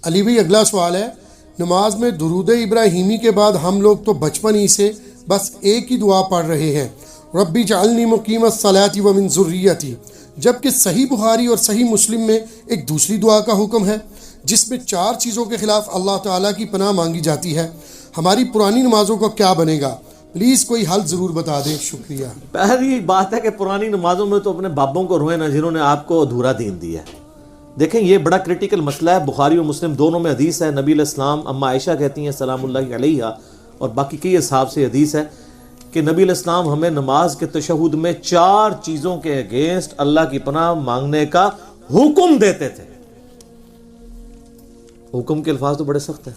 علی بھائی اگلا سوال ہے، نماز میں درود ابراہیمی کے بعد ہم لوگ تو بچپن ہی سے بس ایک ہی دعا پڑھ رہے ہیں، ربی جعلنی مقیم الصلاۃ ومن ذریتی، جبکہ صحیح بخاری اور صحیح مسلم میں ایک دوسری دعا کا حکم ہے جس میں 4 چیزوں کے خلاف اللہ تعالیٰ کی پناہ مانگی جاتی ہے۔ ہماری پرانی نمازوں کا کیا بنے گا؟ پلیز کوئی حل ضرور بتا دیں، شکریہ۔ پہلی بات ہے کہ پرانی نمازوں میں تو اپنے بابوں کو روئیں نہ جنہوں نے آپ کو ادھورا دین دیا ہے۔ دیکھیں یہ بڑا کریٹیکل مسئلہ ہے، بخاری اور مسلم دونوں میں حدیث ہے، نبی علیہ السلام، اما عائشہ کہتی ہیں سلام اللہ علیہا اور باقی کئی اصحاب سے حدیث ہے کہ نبی علیہ السلام ہمیں نماز کے تشہد میں 4 چیزوں کے اگینسٹ اللہ کی پناہ مانگنے کا حکم دیتے تھے۔ حکم کے الفاظ تو بڑے سخت ہیں،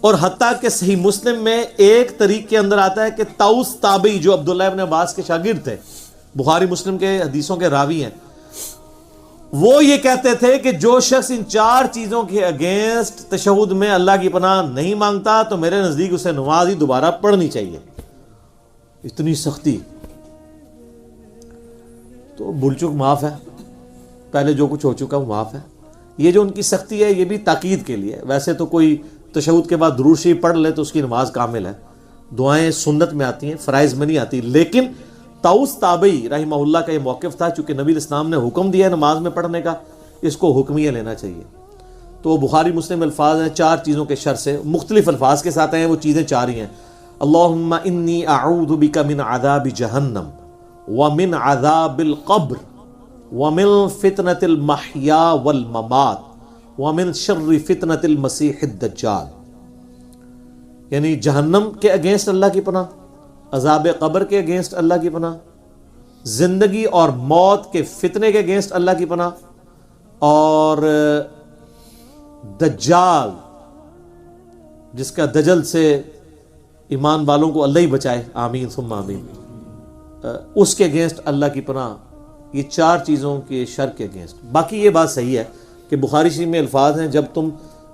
اور حتیٰ کہ صحیح مسلم میں ایک طریق کے اندر آتا ہے کہ طاؤس تابعی جو عبداللہ ابن عباس کے شاگرد تھے، بخاری مسلم کے حدیثوں کے راوی ہیں، وہ یہ کہتے تھے کہ جو شخص ان 4 چیزوں کے اگینسٹ تشہد میں اللہ کی پناہ نہیں مانگتا تو میرے نزدیک اسے نماز ہی دوبارہ پڑھنی چاہیے۔ اتنی سختی، تو بھول چک معاف ہے، پہلے جو کچھ ہو چکا وہ معاف ہے۔ یہ جو ان کی سختی ہے یہ بھی تاکید کے لیے، ویسے تو کوئی تشہد کے بعد درود شریف پڑھ لے تو اس کی نماز کامل ہے، دعائیں سنت میں آتی ہیں، فرائض میں نہیں آتی، لیکن طاؤس تابعی رحمہ اللہ کا یہ موقف تھا، چونکہ نبی الاسلام نے حکم دیا ہے نماز میں پڑھنے کا، اس کو حکمیہ لینا چاہیے۔ تو بخاری مسلم الفاظ ہیں 4 چیزوں کے شر سے، مختلف الفاظ کے ساتھ ہیں، وہ چیزیں 4 ہی ہیں۔ اللہم انی اعوذ بک من عذاب جہنم ومن عذاب القبر ومن فتنة المحیا والممات ومن شر فتنة المسیح الدجال، یعنی جہنم کے اگینسٹ اللہ کی پناہ، عذاب قبر کے اگینسٹ اللہ کی پناہ، زندگی اور موت کے فتنے کے اگینسٹ اللہ کی پناہ، اور دجال جس کا دجل سے ایمان والوں کو اللہ ہی بچائے، آمین ثم آمین، اس کے اگینسٹ اللہ کی پناہ۔ یہ 4 چیزوں کے شر کے اگینسٹ۔ باقی یہ بات صحیح ہے کہ بخاری شریف میں الفاظ ہیں جب تم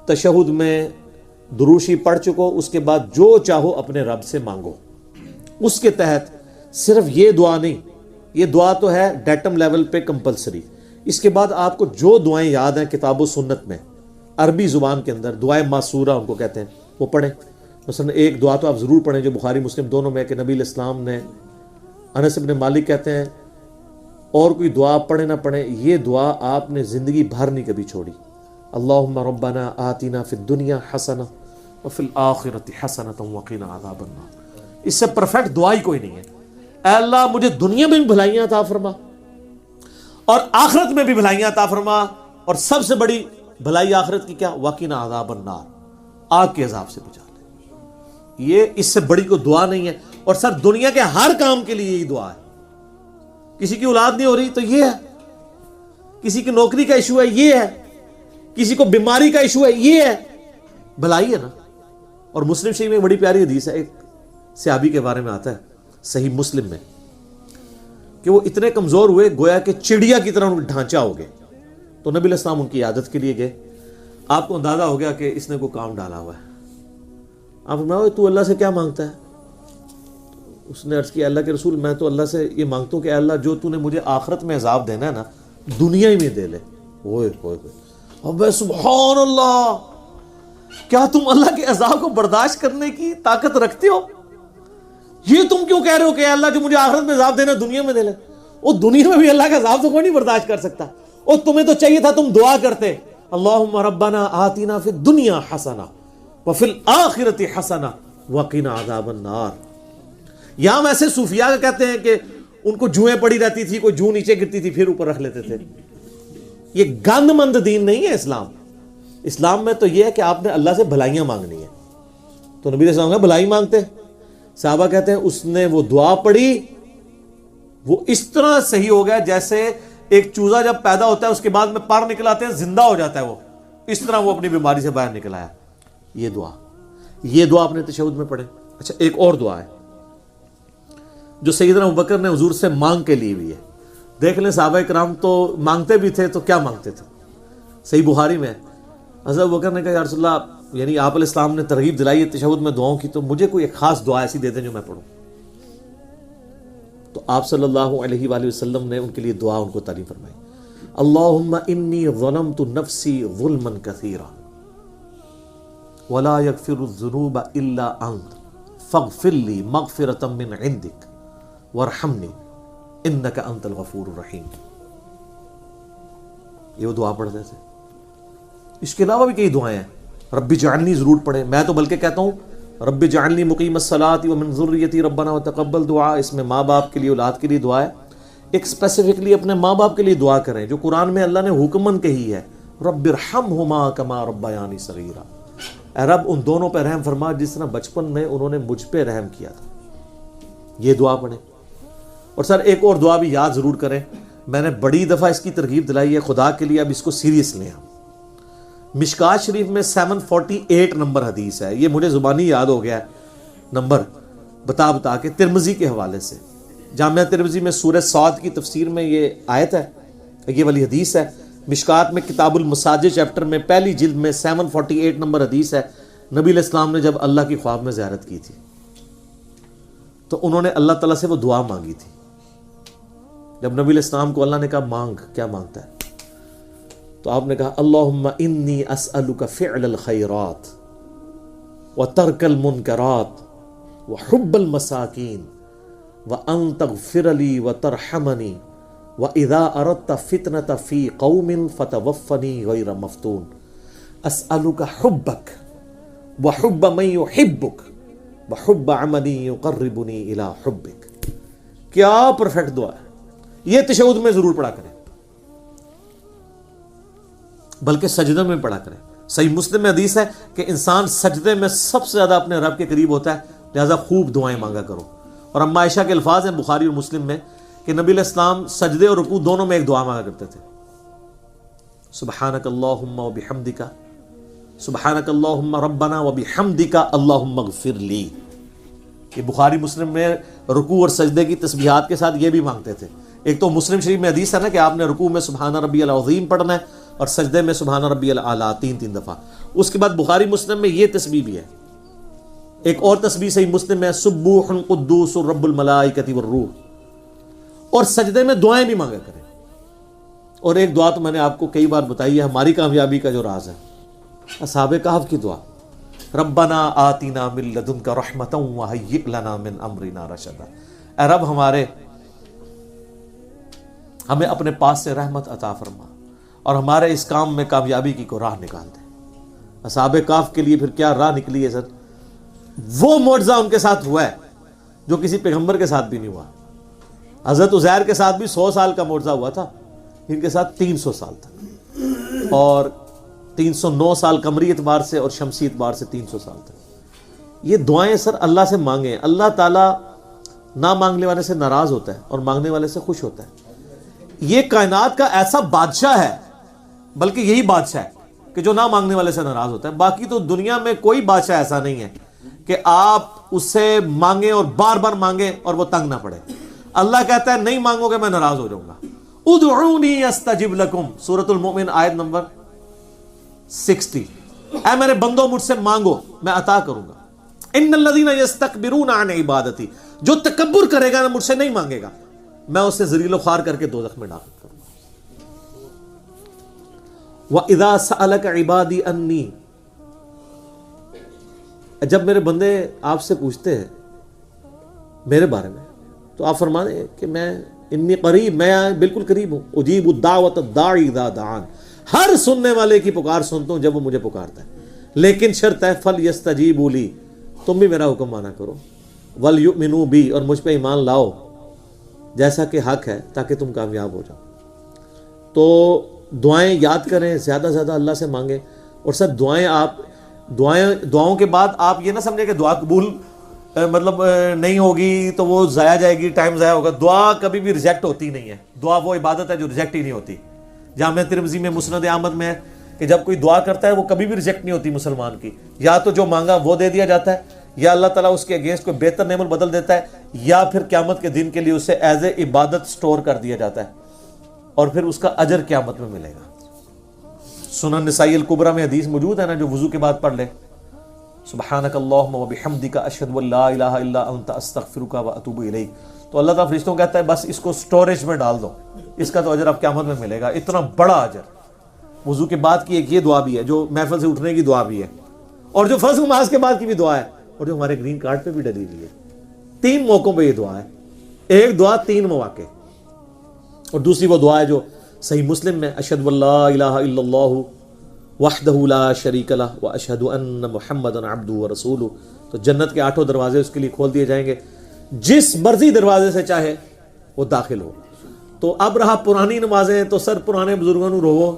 تشہد میں درود شریف پڑھ چکو اس کے بعد جو چاہو اپنے رب سے مانگو۔ اس کے تحت صرف یہ دعا نہیں، یہ دعا تو ہے ڈیٹم لیول پہ کمپلسری، اس کے بعد آپ کو جو دعائیں یاد ہیں کتاب و سنت میں عربی زبان کے اندر، دعائیں معصورہ ان کو کہتے ہیں، وہ پڑھیں۔ مثلا ایک دعا تو آپ ضرور پڑھیں جو بخاری مسلم دونوں میں کہ نبی علیہ السلام نے، انس بن مالک کہتے ہیں، اور کوئی دعا پڑھیں نہ پڑھیں، یہ دعا آپ نے زندگی بھر نہیں کبھی چھوڑی۔ اللہم ربنا آتنا فی الدنیا حسنہ وفی الآخرۃ حسنۃ وقنا عذاب النار۔ اس سے پرفیکٹ دعا ہی کوئی نہیں ہے۔ اے اللہ مجھے دنیا میں بھی بھلائیاں عطا فرما اور آخرت میں بھی بھلائیاں عطا فرما، اور سب سے بڑی بھلائی آخرت کی کیا؟ وقنا عذاب النار، آگ کے عذاب سے بچا لے۔ یہ اس سے بڑی کوئی دعا نہیں ہے، اور سر دنیا کے ہر کام کے لیے یہی دعا ہے۔ کسی کی اولاد نہیں ہو رہی تو یہ ہے، کسی کی نوکری کا ایشو ہے یہ ہے، کسی کو بیماری کا ایشو ہے یہ ہے، بھلائی ہے نا۔ اور مسلم شریف میں بڑی پیاری حدیث ہے، ایک صحابی کے بارے میں آتا ہے صحیح مسلم میں کہ وہ اتنے کمزور ہوئے گویا کہ چڑیا کی طرح ان کا ڈھانچہ ہو گئے، تو نبی علیہ السلام ان کی عادت کے لیے گئے۔ آپ کو اندازہ ہو گیا کہ اس نے کوئی کام ڈالا ہوا ہے۔ آپ فرمایا تو اللہ سے کیا مانگتا ہے؟ اس نے عرض کیا اللہ کے رسول میں تو اللہ سے یہ مانگتا ہوں کہ اے اللہ جو تو نے مجھے آخرت میں عذاب دینا ہے نا دنیا ہی میں دے لے۔ اوئے ہوئے اب سبحان اللہ، کیا تم اللہ کے عذاب کو برداشت کرنے کی طاقت رکھتے ہو؟ یہ تم کیوں کہہ رہے ہو کہ اے اللہ جو مجھے آخرت میں عذاب دینا دنیا میں دے لے؟ وہ دنیا میں بھی اللہ کا عذاب تو کوئی نہیں برداشت کر سکتا، اور تمہیں تو چاہیے تھا تم دعا کرتے اللہم ربنا آتنا فی الدنیا حسنہ وفی الآخرۃ حسنہ وقنا عذاب النار۔ یہاں ویسے صوفیاء کا کہتے ہیں کہ ان کو جوئیں پڑی رہتی تھی، کوئی جو نیچے گرتی تھی پھر اوپر رکھ لیتے تھے۔ یہ گند مند دین نہیں ہے اسلام۔ اسلام میں تو یہ ہے کہ آپ نے اللہ سے بھلائیاں مانگنی ہے، تو نبی علیہ السلام کا بھلائی مانگتے، صحابہ کہتے ہیں اس نے وہ دعا پڑھی، وہ اس طرح صحیح ہو گیا جیسے ایک چوزا جب پیدا ہوتا ہے اس کے بعد میں پر نکل آتے ہیں زندہ ہو جاتا ہے، وہ اس طرح وہ اپنی بیماری سے باہر نکل آیا۔ یہ دعا اپنے تشہد میں پڑھیں۔ اچھا ایک اور دعا ہے جو سیدنا ابوبکر نے حضور سے مانگ کے لی ہوئی ہے۔ دیکھ لیں صحابہ کرام تو مانگتے بھی تھے، تو کیا مانگتے تھے؟ صحیح بخاری میں حضرت ابوبکر نے کہا یا رسول اللہ، یعنی آپ علیہ السلام نے ترغیب دلائی ہے تشہد میں دعاؤں کی، تو مجھے کوئی ایک خاص دعا ایسی دے دیں جو میں پڑھوں۔ تو آپ صلی اللہ علیہ وآلہ وسلم نے ان کے لیے دعا ان کو تعلیم فرمائی، اللہم انی ظلمت نفسی ظلما کثیرا ولا یغفر الذنوب الا انت فاغفر لی مغفرۃ من عندک وارحمنی انک انت الغفور الرحیم. یہ وہ دعا پڑھتے تھے. اس کے علاوہ بھی کئی دعائیں ہیں. رب اجعلنی ضرور پڑھیں. میں تو بلکہ کہتا ہوں رب اجعلنی مقیم الصلاۃ ومن ذریتی ربنا وتقبل دعا. اس میں ماں باپ کے لیے، اولاد کے لیے دعا ہے. ایک اسپیسیفکلی اپنے ماں باپ کے لیے دعا کریں جو قرآن میں اللہ نے حکمن کہی ہے، رب ارحمہما کما ربیانی صغیرا. اے رب ان دونوں پہ رحم فرما جس طرح بچپن میں انہوں نے مجھ پہ رحم کیا تھا. یہ دعا پڑھیں. اور سر ایک اور دعا بھی یاد ضرور کریں. میں نے بڑی دفعہ اس کی ترغیب دلائی ہے، خدا کے لیے اب اس کو سیریس لیں. مشکات شریف میں 748 نمبر حدیث ہے. یہ مجھے زبانی یاد ہو گیا ہے نمبر بتا کے، ترمذی کے حوالے سے. جامعہ ترمذی میں سورہ صاد کی تفسیر میں یہ آیت ہے، یہ والی حدیث ہے. مشکات میں کتاب المساجد چیپٹر میں پہلی جلد میں 748 نمبر حدیث ہے. نبی علیہ السلام نے جب اللہ کی خواب میں زیارت کی تھی تو انہوں نے اللہ تعالیٰ سے وہ دعا مانگی تھی. جب نبی علیہ السلام کو اللہ نے کہا مانگ، کیا مانگتا ہے، تو آپ نے کہا اللہم انی اسألک فعل الخیرات وترک المنکرات وحب المساکین وان تغفر لی وترحمنی وَإِذَا أَرَدْتَ فِتْنَةَ فِي قَوْمٍ فَتَوَفَّنِي غَيْرَ مَفْتُونٍ أَسْأَلُكَ حُبَّكَ وَحُبَّ مَن يُحِبُّكَ وَحُبَّ عَمَلٍ يُقَرِّبُنِي إِلَىٰ حُبِّكَ. کیا پرفیکٹ دعا ہے. یہ تشہد میں ضرور پڑھا کریں، بلکہ سجدے میں پڑھا کریں. صحیح مسلم میں حدیث ہے کہ انسان سجدے میں سب سے زیادہ اپنے رب کے قریب ہوتا ہے، لہذا خوب دعائیں مانگا کرو. اور اما عائشہ کے الفاظ ہیں بخاری اور مسلم میں کہ نبی علیہ السلام سجدے اور رکوع دونوں میں ایک دعا مانگا کرتے تھے، سبحانک اللہم وبحمدک، سبحانک اللہم ربنا وبحمدک اللہم اغفر لی. یہ بخاری مسلم میں رکوع اور سجدے کی تسبیحات کے ساتھ یہ بھی مانگتے تھے. ایک تو مسلم شریف میں حدیث ہے نا کہ آپ نے رکوع میں سبحان ربی العظیم پڑھنا ہے اور سجدے میں سبحان ربی الاعلیٰ 3 دفعہ. اس کے بعد بخاری مسلم میں یہ تسبیح بھی ہے. ایک اور تسبیح صحیح مسلم میں سبوح قدوس رب الملائکۃ والروح. اور سجدے میں دعائیں بھی مانگا کریں. اور ایک دعا تو میں نے آپ کو کئی بار بتائی ہے، ہماری کامیابی کا جو راز ہے، اصحاب کہف کی دعا، ربنا آتنا من لدنک رحمۃ وہیئ لنا من امرنا رشدا. اے رب ہمیں اپنے پاس سے رحمت عطا فرما اور ہمارے اس کام میں کامیابی کی کو راہ نکال دے. اصحاب کہف کے لیے پھر کیا راہ نکلی ہے سر. وہ معجزہ ان کے ساتھ ہوا ہے جو کسی پیغمبر کے ساتھ بھی نہیں ہوا. حضرت عزیر کے ساتھ بھی 100 سال کا معجزہ ہوا تھا، ان کے ساتھ 300 سال تھا، اور 309 سال قمری اعتبار سے اور شمسی اعتبار سے 300 سال تھا. یہ دعائیں سر اللہ سے مانگیں. اللہ تعالیٰ نہ مانگنے والے سے ناراض ہوتا ہے اور مانگنے والے سے خوش ہوتا ہے. یہ کائنات کا ایسا بادشاہ ہے، بلکہ یہی بادشاہ ہے کہ جو نہ مانگنے والے سے ناراض ہوتا ہے. باقی تو دنیا میں کوئی بادشاہ ایسا نہیں ہے کہ آپ اس سے مانگیں اور بار بار مانگیں اور وہ تنگ نہ پڑے. اللہ کہتا ہے نہیں مانگو گے میں ناراض ہو جاؤں گا. ادعونی استجب لکم، سورۃ المؤمن آیت نمبر 60. اے میرے بندو مجھ سے مانگو میں عطا کروں گا. ان الذین یستکبرون عن عبادتی، جو تکبر کرے گا نا مجھ سے نہیں مانگے گا، میں اسے ذلیل و خوار کر کے دوزخ میں داخل کروں گا. وَإِذَا سَأَلَكَ عِبَادِي أَنِّي، جب میرے بندے آپ سے پوچھتے ہیں میرے بارے میں تو آپ فرما دیں کہ میں انی قریب، میں بالکل قریب ہوں. اجیب الدعوۃ الداعی اذا دعان، ہر سننے والے کی پکار سنتا ہوں جب وہ مجھے پکارتا ہے. لیکن شرط ہے فلیستجیبوا لی، تم بھی میرا حکم مانا کرو، ولیؤمنوا بی، اور مجھ پہ ایمان لاؤ جیسا کہ حق ہے تاکہ تم کامیاب ہو جاؤ. تو دعائیں یاد کریں، زیادہ سے زیادہ اللہ سے مانگیں. اور سر دعاؤں کے بعد آپ یہ نہ سمجھیں کہ دعا قبول مطلب نہیں ہوگی تو وہ ضائع جائے گی، ٹائم ضائع ہوگا. دعا کبھی بھی ریجیکٹ ہوتی نہیں ہے. دعا وہ عبادت ہے جو ریجیکٹ ہی نہیں ہوتی. جامعہ ترمذی میں مسند احمد میں ہے کہ جب کوئی دعا کرتا ہے وہ کبھی بھی ریجیکٹ نہیں ہوتی مسلمان کی. یا تو جو مانگا وہ دے دیا جاتا ہے، یا اللہ تعالیٰ اس کے اگینسٹ کوئی بہتر نعمت بدل دیتا ہے، یا پھر قیامت کے دن کے لیے اسے ایز اے عبادت سٹور کر دیا جاتا ہے اور پھر اس کا اجر قیامت میں ملے گا. سنن نسائی الکبریٰ میں حدیث موجود ہے نا، جو وضو کے بعد پڑھ لے، سبحانک اللہم وبحمدک اشہد ان لا الہ الا انت استغفرک واتوب الیک، تو اللہ تعالیٰ فرشتوں کہتا ہے بس اس کو سٹوریج میں ڈال دو، اس کا تو اجر اب قیامت میں ملے گا. اتنا بڑا اجر. وضو کے بعد کی ایک یہ دعا بھی ہے جو محفل سے اٹھنے کی دعا بھی ہے، اور جو فرض نماز کے بعد کی بھی دعا ہے اور جو ہمارے گرین کارڈ پہ بھی ڈلی ہوئی ہے. 3 موقعوں پہ یہ دعا ہے. ایک دعا 3 مواقع. اور دوسری وہ دعا ہے جو صحیح مسلم میں اشہد واللہ الہ الا اللہ وحدہ لا شریک لہ واشہد ان محمدا عبدہ ورسولہ. تو جنت کے 8 دروازے اس کے لیے کھول دیے جائیں گے, جس مرضی دروازے سے چاہے وہ داخل ہو. تو اب رہا پرانی نمازیں, تو سر پرانے بزرگوں کو رو,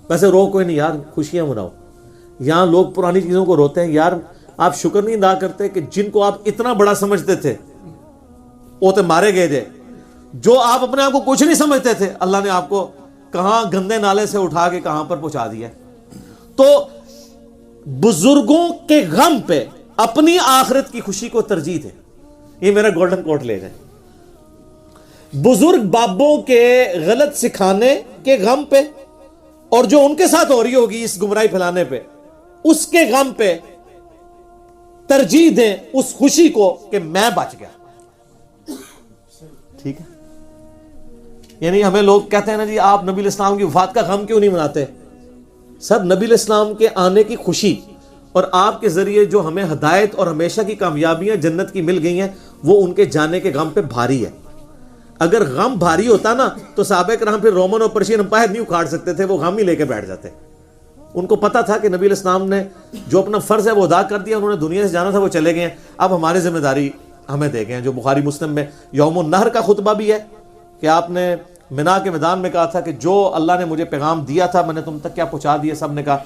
ویسے رو کوئی نہیں یار, خوشیاں مناؤ. یہاں لوگ پرانی چیزوں کو روتے ہیں. یار آپ شکر نہیں ادا کرتے کہ جن کو آپ اتنا بڑا سمجھتے تھے وہ تو مارے گئے تھے. جو آپ اپنے آپ کو کچھ نہیں سمجھتے تھے, اللہ نے آپ کو کہاں گندے نالے سے اٹھا کے کہاں پر پہنچا دیا. تو بزرگوں کے غم پہ اپنی آخرت کی خوشی کو ترجیح دیں. یہ میرا گولڈن کوٹ لے جائیں. بزرگ بابوں کے غلط سکھانے کے غم پہ اور جو ان کے ساتھ ہو رہی ہوگی اس گمراہی پھیلانے پہ, اس کے غم پہ ترجیح دیں اس خوشی کو کہ میں بچ گیا. ٹھیک ہے. یعنی ہمیں لوگ کہتے ہیں نا جی آپ نبی الاسلام کی وفات کا غم کیوں نہیں مناتے؟ سر نبی الاسلام کے آنے کی خوشی اور آپ کے ذریعے جو ہمیں ہدایت اور ہمیشہ کی کامیابیاں جنت کی مل گئی ہیں وہ ان کے جانے کے غم پہ بھاری ہے. اگر غم بھاری ہوتا نا تو صحابہ کرام پھر رومن اور پرشین امپائر نہیں اکھاڑ سکتے تھے, وہ غم ہی لے کے بیٹھ جاتے. ان کو پتا تھا کہ نبی الاسلام نے جو اپنا فرض ہے وہ ادا کر دیا, انہوں نے دنیا سے جانا تھا, وہ چلے گئے ہیں. اب ہماری ذمہ داری ہمیں دے گئے ہیں. جو بخاری مسلم میں یوم النہر کا خطبہ بھی ہے کہ آپ نے منا کے میدان میں کہا تھا کہ جو اللہ نے مجھے پیغام دیا تھا میں نے تم تک کیا پہنچا دیا؟ سب نے کہا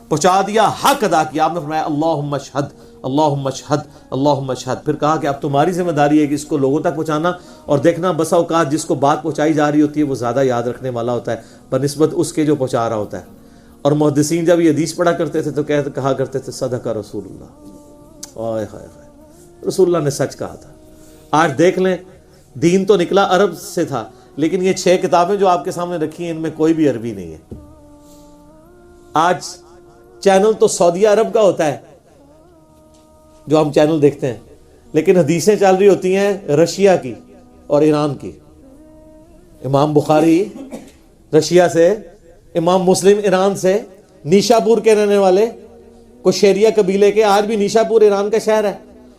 پہنچا دیا, حق ادا کیا. آپ نے فرمایا اللہم اشہد اللہم اشہد اللہم اشہد. پھر کہا کہ اب تمہاری ذمہ داری ہے کہ اس کو لوگوں تک پہنچانا, اور دیکھنا بسا اوقات جس کو بات پہنچائی جا رہی ہوتی ہے وہ زیادہ یاد رکھنے والا ہوتا ہے بنسبت اس کے جو پہنچا رہا ہوتا ہے. اور محدثین جب یہ حدیث پڑھا کرتے تھے تو کہا کرتے تھے صدق رسول اللہ. اوئے ہائے ہائے, رسول اللہ نے سچ کہا تھا. آج دیکھ لیں دین تو نکلا عرب سے تھا, لیکن یہ 6 کتابیں جو آپ کے سامنے رکھی ہیں ان میں کوئی بھی عربی نہیں ہے. آج چینل تو سعودیہ عرب کا ہوتا ہے جو ہم چینل دیکھتے ہیں, لیکن حدیثیں چل رہی ہوتی ہیں رشیا کی اور ایران کی. امام بخاری رشیا سے, امام مسلم ایران سے, نیشاپور کے رہنے والے کوشیریا قبیلے کے. آج بھی نیشاپور ایران کا شہر ہے,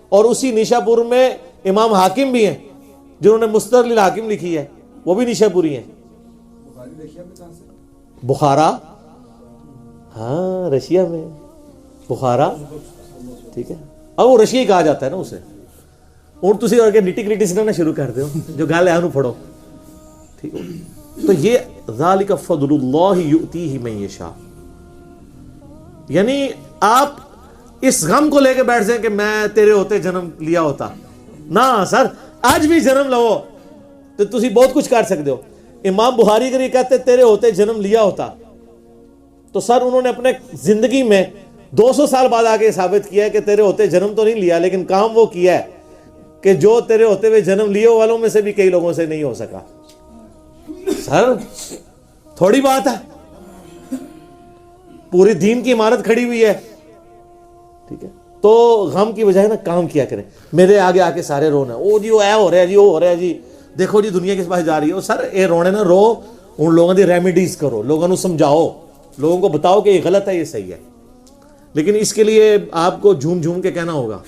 اور اسی نیشاپور میں امام حاکم بھی ہیں جنہوں نے مستدرک الحاکم لکھی ہے, وہ بھی نیشاپوری ہیں. بخارا, ہاں رشیا میں بخارا, ٹھیک ہے. اب وہ رشیا ہی کہا جاتا ہے نا اسے. اور تسی اور کے نٹی گریٹی سے نہ شروع کر دو, جو گل ہے انہوں پڑھو, ٹھیک ہے. تو یہ ذالک فضل اللہ یؤتیہ من یشاء. یعنی آپ اس غم کو لے کے بیٹھ جائیں کہ میں تیرے ہوتے جنم لیا ہوتا. نہ سر, آج بھی جنم لو تو تسی بہت کچھ کر سکتے ہو. امام بخاری اگر یہ کہتے تیرے ہوتے جنم لیا ہوتا تو سر انہوں نے اپنے زندگی میں 200 سال بعد آگے ثابت کیا ہے کہ تیرے ہوتے جنم تو نہیں لیا, لیکن کام وہ کیا ہے کہ جو تیرے ہوتے ہوئے جنم لیے والوں میں سے بھی کئی لوگوں سے نہیں ہو سکا. سر تھوڑی بات ہے, پوری دین کی عمارت کھڑی ہوئی ہے, ٹھیک ہے. تو غم کی بجائے نا کام کیا کریں. میرے آگے آ کے سارے رونا, او جی وہ اے ہو رہا ہے جی, وہ ہو رہا ہے جی, دیکھو جی دنیا کس پاس جا رہی ہے. سر اے رونے نا رو, ان لوگوں کی ریمیڈیز کرو, لوگوں کو سمجھاؤ, لوگوں کو بتاؤ کہ یہ غلط ہے یہ صحیح ہے. لیکن اس کے لیے آپ کو جھوم جھوم کے کہنا ہوگا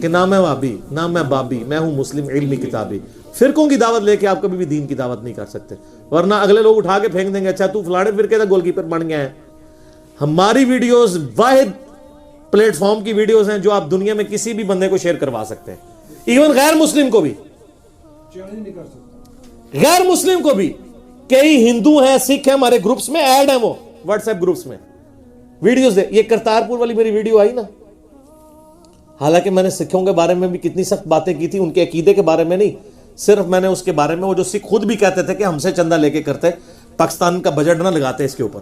کہ نہ میں وابی نہ میں بابی, میں ہوں مسلم علمی کتابی. فرقوں کی دعوت لے کے آپ کبھی بھی دین کی دعوت نہیں کر سکتے, ورنہ اگلے لوگ اٹھا کے پھینک دیں گے اچھا تو فلانے فرقے کا گول کیپر بن گیا ہے. ہماری ویڈیوز واحد پلیٹ فارم کی ویڈیوز ہیں جو آپ دنیا میں کسی بھی بندے کو شیئر کروا سکتے ہیں, ایون غیر مسلم کو بھی. غیر مسلم کو بھی, کئی ہندو ہیں, سکھ ہیں, ہمارے گروپس میں ایڈ ہیں, وہ واٹس ایپ گروپس میں ویڈیوز دے. یہ کرتارپور والی میری ویڈیو آئی نا, حالانکہ میں نے سکھوں کے بارے میں بھی کتنی سخت باتیں کی تھی, ان کے عقیدے کے بارے میں نہیں, صرف میں نے اس کے بارے میں, وہ جو سکھ خود بھی کہتے تھے کہ ہم سے چندہ لے کے کرتے, پاکستان کا بجٹ نہ لگاتے اس کے اوپر,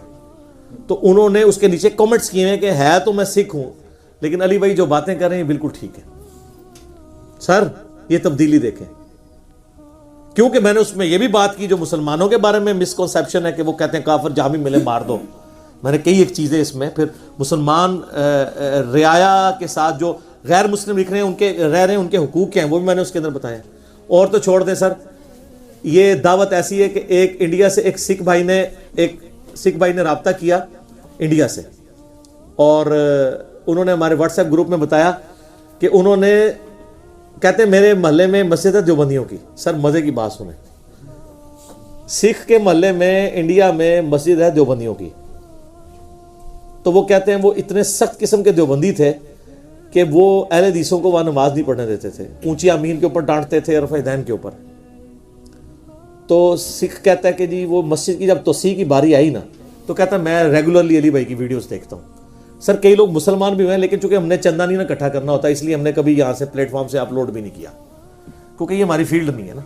تو انہوں نے اس کے نیچے کمنٹس کیے ہیں کہ ہے تو میں سکھ ہوں لیکن علی بھائی جو باتیں کر رہے ہیں بالکل ٹھیک ہے. سر یہ تبدیلی دیکھیں, کیونکہ میں نے اس میں یہ بھی بات کی جو مسلمانوں کے بارے میں مسکنسیپشن ہے کہ وہ کہتے ہیں کافر جہاں بھی ملے مار دو. میں نے کئی ایک چیزیں اس میں, پھر مسلمان رعایا کے ساتھ جو غیر مسلم لکھ رہے ہیں ان کے رہ رہے ہیں ان کے حقوق کیا ہیں وہ بھی میں نے اس کے اندر بتایا. اور تو چھوڑ دیں سر, یہ دعوت ایسی ہے کہ ایک انڈیا سے ایک سکھ بھائی نے رابطہ کیا انڈیا سے, اور انہوں نے ہمارے واٹس ایپ گروپ میں بتایا کہ انہوں نے کہتے ہیں میرے محلے میں مسجد ہے دیوبندیوں کی. سر مزے کی بات سنیں, سکھ کے محلے میں انڈیا میں مسجد ہے دیوبندیوں کی. تو وہ کہتے ہیں وہ اتنے سخت قسم کے دیوبندی تھے کہ وہ اہل حدیثوں کو وہاں نماز نہیں پڑھنے دیتے تھے, اونچی آمین کے اوپر ڈانٹتے تھے, رفع دین کے اوپر. تو سکھ کہتا ہے کہ جی وہ مسجد کی جب توسیع کی باری آئی نا تو کہتا ہے میں ریگولرلی علی بھائی کی ویڈیوز دیکھتا ہوں. سر کئی لوگ مسلمان بھی ہوئے ہیں لیکن چونکہ ہم نے چندہ نہیں نا اکٹھا کرنا ہوتا اس لیے ہم نے کبھی یہاں سے پلیٹ فارم سے اپلوڈ بھی نہیں کیا, کیونکہ یہ ہماری فیلڈ نہیں ہے نا.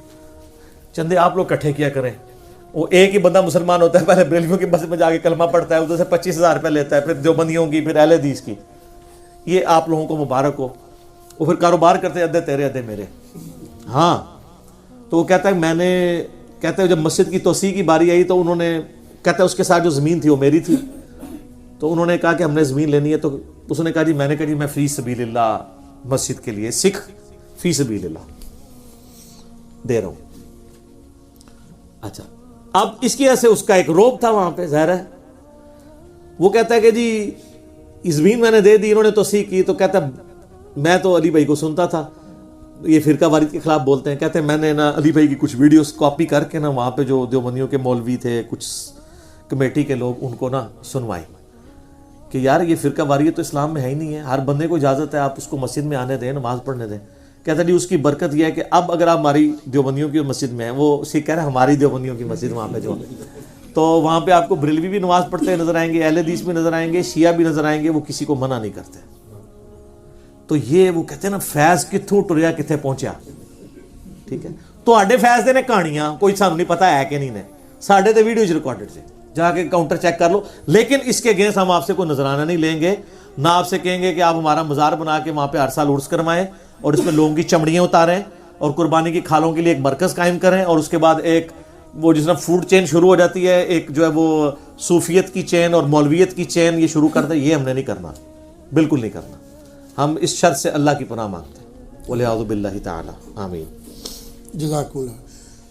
چندے آپ لوگ اکٹھے کیا کریں. وہ ایک ہی بندہ مسلمان ہوتا ہے, پہلے بریلویوں کی مسجد میں جا کے کلمہ پڑھتا ہے, ادھر سے 25,000 روپے لیتا ہے, پھر دیوبندیوں کی, پھر اہل حدیث کی. یہ آپ لوگوں کو مبارک ہو. وہ پھر کاروبار کرتے ادھے تیرے ادھے میرے. ہاں تو وہ کہتا ہے میں نے کہتا ہے جب مسجد کی توسیع کی باری آئی تو انہوں نے کہتا ہے اس کے ساتھ جو زمین تھی وہ میری تھی. تو انہوں نے کہا کہ ہم نے زمین لینی ہے, تو اس نے کہا جی میں نے کہا جی میں فی سبیل اللہ مسجد کے لیے سکھ فی سبیل اللہ دے رہا ہوں. اچھا اب اس کی وجہ سے اس کا ایک روب تھا وہاں پہ, ظاہر ہے. وہ کہتا ہے کہ جی زمین میں نے دے دی, انہوں نے توسیع کی. تو کہتا ہے میں تو علی بھائی کو سنتا تھا, یہ فرقہ واریت کے خلاف بولتے ہیں. کہتے ہیں میں نے نا علی بھائی کی کچھ ویڈیوز کاپی کر کے نا وہاں پہ جو دیوبندیوں کے مولوی تھے, کچھ کمیٹی کے لوگ, ان کو نا سنوائی کہ یار یہ فرقہ واریت تو اسلام میں ہے ہی نہیں ہے, ہر بندے کو اجازت ہے آپ اس کو مسجد میں آنے دیں, نماز پڑھنے دیں. کہتا ہے جی اس کی برکت یہ ہے کہ اب اگر آپ ہماری دیوبندیوں کی مسجد میں ہیں, وہ سکھ کہہ رہے ہیں ہماری دیوبندیوں کی مسجد وہاں پہ جو تو وہاں پہ آپ کو بریلوی بھی نماز پڑھتے نظر آئیں گے, اہل حدیث بھی نظر آئیں گے, شیعہ بھی نظر آئیں گے, وہ کسی کو منع نہیں کرتے. تو یہ وہ کہتے ہیں نا فیض کتھوں ٹریا کتنے پہنچیا. ٹھیک ہے, تو آڈے فیض دے نے کہانیاں کوئی سانو نہیں پتا ہے کہ نہیں نے, ساڈے تے ویڈیوز ریکارڈڈ سے, جا کے کاؤنٹر چیک کر لو. لیکن اس کے اگینسٹ ہم آپ سے کوئی نذرانہ نہیں لیں گے, نہ آپ سے کہیں گے کہ آپ ہمارا مزار بنا کے وہاں پہ ہر سال عرس کروائیں اور اس میں لوگوں کی چمڑیاں اتاریں اور قربانی کی کھالوں کے لیے ایک مرکز قائم کریں, اور اس کے بعد ایک وہ جس طرح فوڈ چین شروع ہو جاتی ہے, ایک جو ہے وہ صوفیت کی چین اور مولویت کی چین یہ شروع کر دیں. یہ ہم نے نہیں کرنا, بالکل نہیں کرنا. ہم اس شر سے اللہ کی پناہ مانگتے ہیں. وَلِعَوْذُ بِاللَّهِ تَعَالَى آمین. جزاک اللہ.